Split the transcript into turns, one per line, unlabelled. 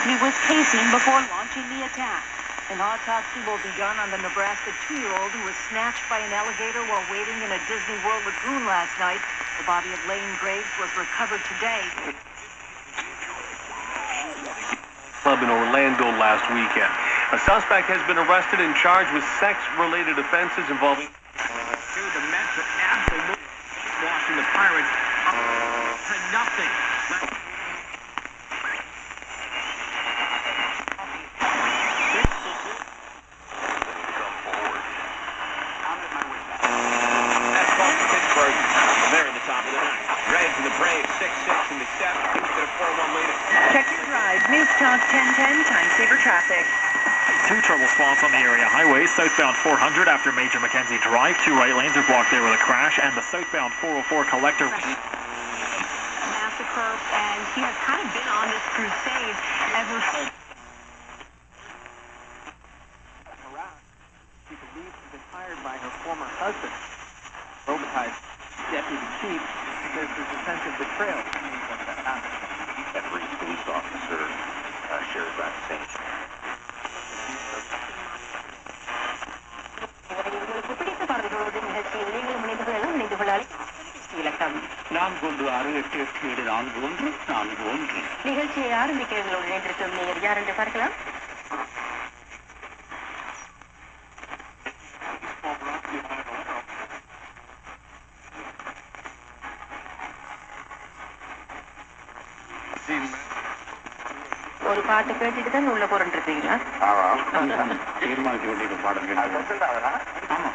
He was pacing before launching the attack. An autopsy will be done on the Nebraska 2-year-old who was snatched by an alligator while waiting in a Disney World lagoon last night. The body of Lane Graves was recovered today.
Club in Orlando last weekend. A suspect has been arrested and charged with sex-related offenses involving
the Mets are absolutely washing the Pirates to nothing. They're in the top of the ninth. Reds and the Braves 6-6 in the 7th. Houston a 4-1 lead.
Check your drive. News Talk 1010, time saver traffic.
2 trouble spots on the area highway. Southbound 400 after Major Mackenzie Drive. 2 right lanes are blocked there with a crash. And the southbound 404 collector.
Massacre, and she has kind of been on this crusade ever since.
She believes she's been hired by her former husband. Robitaille's deputy chief says there's a sense of betrayal.
Every police officer shares that same.
நிகழ்ச்சியை ஆரம்பிக்க எங்களோடு இணைந்திருக்கும் நேயர் யார் என்று பார்க்கலாம். ஒரு பாட்டு கேட்டுட்டு தான் உள்ள போறேன் இருக்கீங்களா?
தீர்மானிக்க வேண்டிய பாடல். ஆமா.